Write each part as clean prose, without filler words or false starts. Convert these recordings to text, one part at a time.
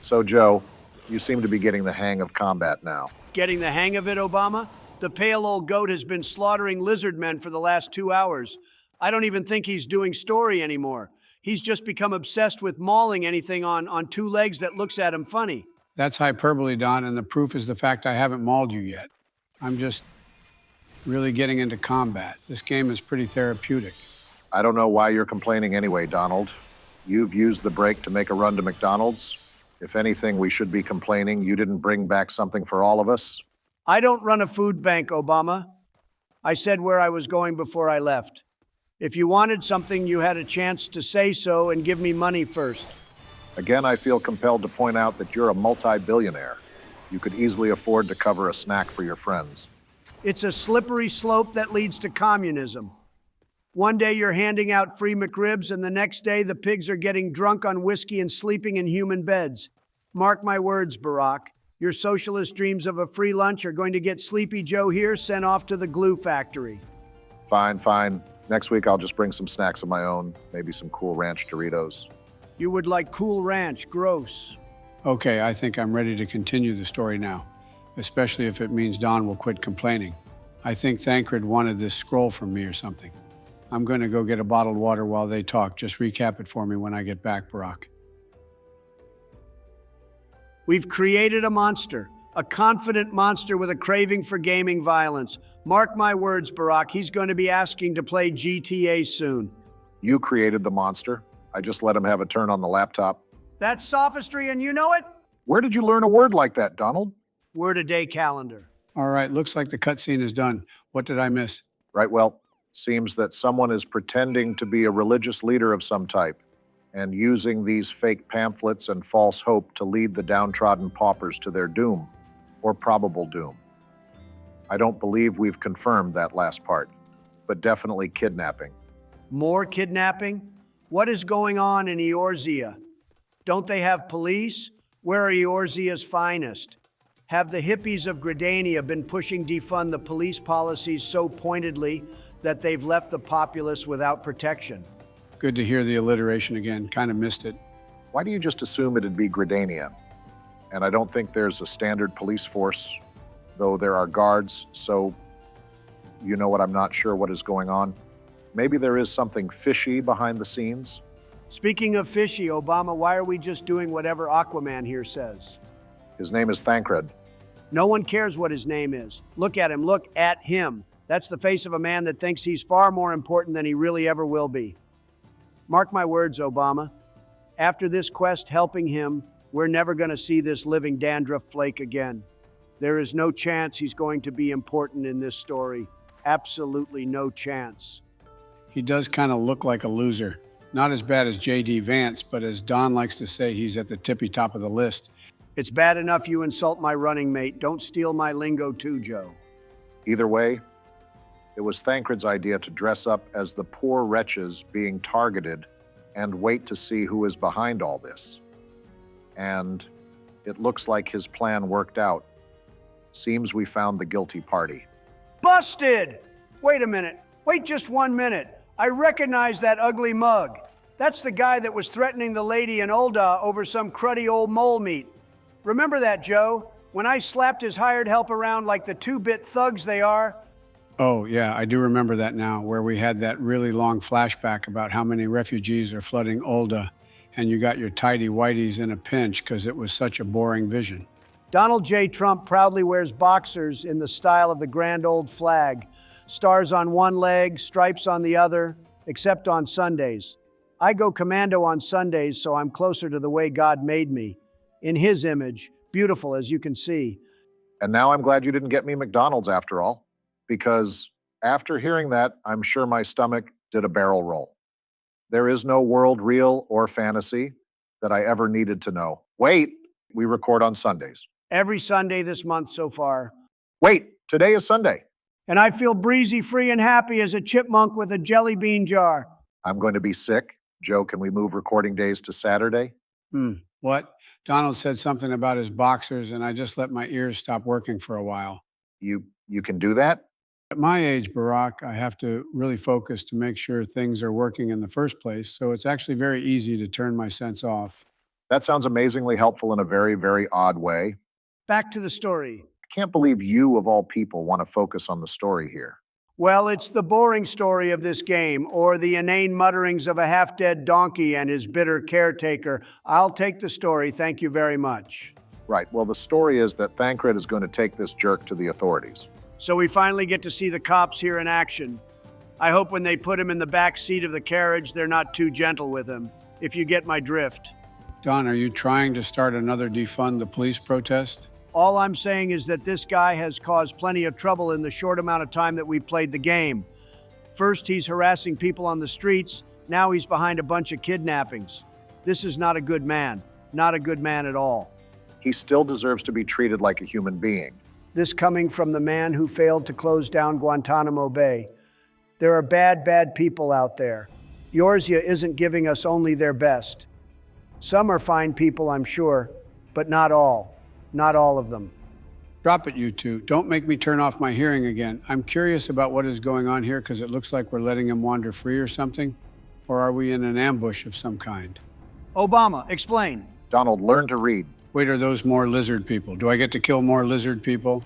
So, Joe, you seem to be getting the hang of combat now. Getting the hang of it, Obama? The pale old goat has been slaughtering lizard men for the last 2 hours. I don't even think he's doing story anymore. He's just become obsessed with mauling anything on two legs that looks at him funny. That's hyperbole, Don, and the proof is the fact I haven't mauled you yet. I'm just really getting into combat. This game is pretty therapeutic. I don't know why you're complaining anyway, Donald. You've used the break to make a run to McDonald's. If anything, we should be complaining you didn't bring back something for all of us. I don't run a food bank, Obama. I said where I was going before I left. If you wanted something, you had a chance to say so and give me money first. Again, I feel compelled to point out that you're a multi-billionaire. You could easily afford to cover a snack for your friends. It's a slippery slope that leads to communism. One day you're handing out free McRibs, and the next day the pigs are getting drunk on whiskey and sleeping in human beds. Mark my words, Barack. Your socialist dreams of a free lunch are going to get Sleepy Joe here sent off to the glue factory. Fine, fine. Next week I'll just bring some snacks of my own, maybe some Cool Ranch Doritos. You would like Cool Ranch, gross. Okay, I think I'm ready to continue the story now, especially if it means Don will quit complaining. I think Thancred wanted this scroll from me or something. I'm going to go get a bottled water while they talk. Just recap it for me when I get back, Barack. We've created a monster, a confident monster with a craving for gaming violence. Mark my words, Barack, he's going to be asking to play GTA soon. You created the monster. I just let him have a turn on the laptop. That's sophistry and you know it? Where did you learn a word like that, Donald? Word a day calendar. All right, looks like the cutscene is done. What did I miss? Right, well, seems that someone is pretending to be a religious leader of some type and using these fake pamphlets and false hope to lead the downtrodden paupers to their doom, or probable doom. I don't believe we've confirmed that last part, but definitely kidnapping. More kidnapping? What is going on in Eorzea? Don't they have police? Where are Eorzea's finest? Have the hippies of Gridania been pushing defund the police policies so pointedly that they've left the populace without protection? Good to hear the alliteration again. Kind of missed it. Why do you just assume it'd be Gridania? And I don't think there's a standard police force, though there are guards, so you know what, I'm not sure what is going on. Maybe there is something fishy behind the scenes. Speaking of fishy, Obama, why are we just doing whatever Aquaman here says? His name is Thancred. No one cares what his name is. Look at him, look at him. That's the face of a man that thinks he's far more important than he really ever will be. Mark my words, Obama. After this quest helping him, we're never going to see this living dandruff flake again. There is no chance he's going to be important in this story. Absolutely no chance. He does kind of look like a loser. Not as bad as J.D. Vance, but as Don likes to say, he's at the tippy top of the list. It's bad enough you insult my running mate. Don't steal my lingo too, Joe. Either way, it was Thancred's idea to dress up as the poor wretches being targeted and wait to see who is behind all this. And it looks like his plan worked out. Seems we found the guilty party. Busted! Wait a minute. Wait just 1 minute. I recognize that ugly mug. That's the guy that was threatening the lady in Ulda over some cruddy old mole meat. Remember that, Joe? When I slapped his hired help around like the two-bit thugs they are? Oh, yeah, I do remember that now, where we had that really long flashback about how many refugees are flooding Ulda, and you got your tidy whities in a pinch because it was such a boring vision. Donald J. Trump proudly wears boxers in the style of the grand old flag. Stars on one leg, stripes on the other, except on Sundays. I go commando on Sundays, so I'm closer to the way God made me. In his image, beautiful as you can see. And now I'm glad you didn't get me McDonald's after all, because after hearing that, I'm sure my stomach did a barrel roll. There is no world, real or fantasy, that I ever needed to know. Wait, we record on Sundays. Every Sunday this month so far. Wait, today is Sunday. And I feel breezy, free, and happy as a chipmunk with a jelly bean jar. I'm going to be sick. Joe, can we move recording days to Saturday? What? Donald said something about his boxers, and I just let my ears stop working for a while. You can do that? At my age, Barack, I have to really focus to make sure things are working in the first place, so it's actually very easy to turn my sense off. That sounds amazingly helpful in a very, very odd way. Back to the story. I can't believe you, of all people, want to focus on the story here. Well, it's the boring story of this game, or the inane mutterings of a half-dead donkey and his bitter caretaker. I'll take the story, thank you very much. Right, well, the story is that Thancred is going to take this jerk to the authorities. So we finally get to see the cops here in action. I hope when they put him in the back seat of the carriage, they're not too gentle with him, if you get my drift. Don, are you trying to start another defund the police protest? All I'm saying is that this guy has caused plenty of trouble in the short amount of time that we've played the game. First, he's harassing people on the streets. Now he's behind a bunch of kidnappings. This is not a good man. Not a good man at all. He still deserves to be treated like a human being. This coming from the man who failed to close down Guantanamo Bay. There are bad people out there. Eorzea isn't giving us only their best. Some are fine people, I'm sure, but not all. Not all of them. Drop it, you two. Don't make me turn off my hearing again. I'm curious about what is going on here because it looks like we're letting him wander free or something. Or are we in an ambush of some kind? Obama, explain. Donald, learn to read. Wait, are those more lizard people? Do I get to kill more lizard people?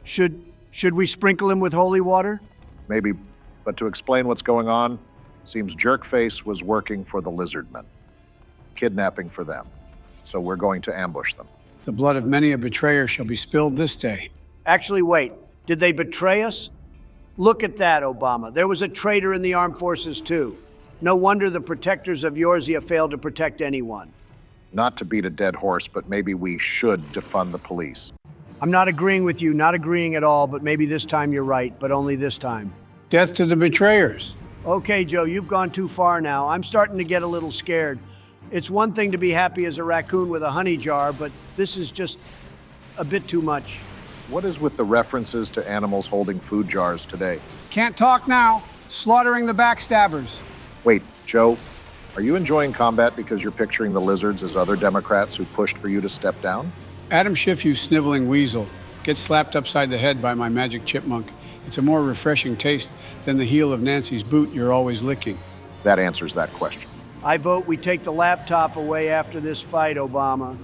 Should we sprinkle him with holy water? Maybe, but to explain what's going on, seems Jerkface was working for the Lizardmen, kidnapping for them. So we're going to ambush them. The blood of many a betrayer shall be spilled this day. Actually, wait. Did they betray us? Look at that, Obama. There was a traitor in the armed forces, too. No wonder the protectors of Eorzea failed to protect anyone. Not to beat a dead horse, but maybe we should defund the police. I'm not agreeing with you, not agreeing at all, but maybe this time you're right, but only this time. Death to the betrayers. Okay, Joe, you've gone too far now. I'm starting to get a little scared. It's one thing to be happy as a raccoon with a honey jar, but this is just a bit too much. What is with the references to animals holding food jars today? Can't talk now. Slaughtering the backstabbers. Wait, Joe, are you enjoying combat because you're picturing the lizards as other Democrats who pushed for you to step down? Adam Schiff, you sniveling weasel. Get slapped upside the head by my magic chipmunk. It's a more refreshing taste than the heel of Nancy's boot you're always licking. That answers that question. I vote we take the laptop away after this fight, Obama.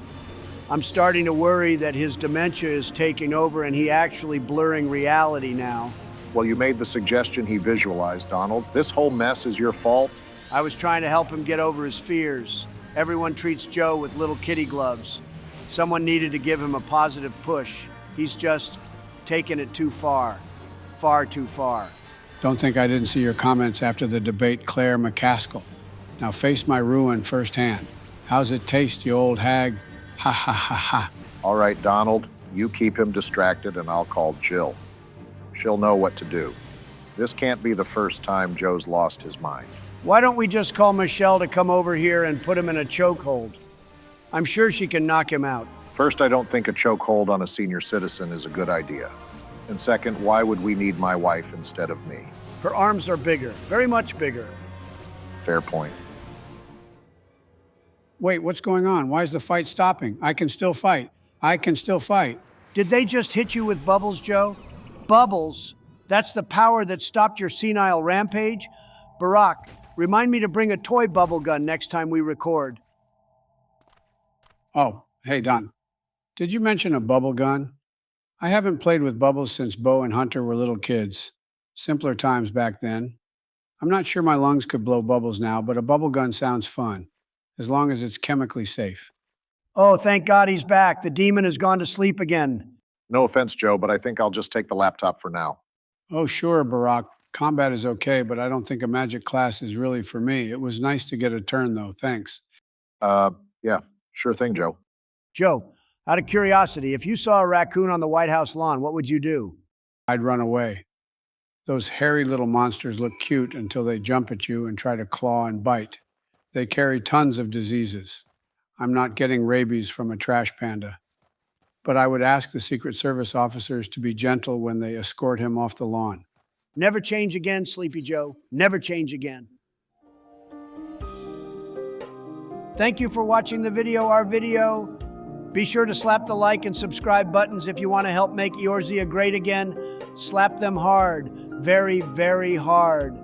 I'm starting to worry that his dementia is taking over and he actually blurring reality now. Well, you made the suggestion he visualized, Donald. This whole mess is your fault. I was trying to help him get over his fears. Everyone treats Joe with little kitty gloves. Someone needed to give him a positive push. He's just taken it too far. Far too far. Don't think I didn't see your comments after the debate, Claire McCaskill. Now face my ruin firsthand. How's it taste, you old hag? Ha ha ha ha. All right, Donald, you keep him distracted and I'll call Jill. She'll know what to do. This can't be the first time Joe's lost his mind. Why don't we just call Michelle to come over here and put him in a chokehold? I'm sure she can knock him out. First, I don't think a chokehold on a senior citizen is a good idea. And second, why would we need my wife instead of me? Her arms are bigger, very much bigger. Fair point. Wait, what's going on? Why is the fight stopping? I can still fight. I can still fight. Did they just hit you with bubbles, Joe? Bubbles? That's the power that stopped your senile rampage? Barack, remind me to bring a toy bubble gun next time we record. Oh, hey, Don. Did you mention a bubble gun? I haven't played with bubbles since Bo and Hunter were little kids. Simpler times back then. I'm not sure my lungs could blow bubbles now, but a bubble gun sounds fun, as long as it's chemically safe. Oh, thank God he's back. The demon has gone to sleep again. No offense, Joe, but I think I'll just take the laptop for now. Oh, sure, Barack. Combat is okay, but I don't think a magic class is really for me. It was nice to get a turn, though. Thanks. Yeah, sure thing, Joe. Joe, out of curiosity, if you saw a raccoon on the White House lawn, what would you do? I'd run away. Those hairy little monsters look cute until they jump at you and try to claw and bite. They carry tons of diseases. I'm not getting rabies from a trash panda. But I would ask the Secret Service officers to be gentle when they escort him off the lawn. Never change again, Sleepy Joe. Never change again. Thank you for watching the video, our video. Be sure to slap the like and subscribe buttons if you want to help make Eorzea great again. Slap them hard. Very, very hard.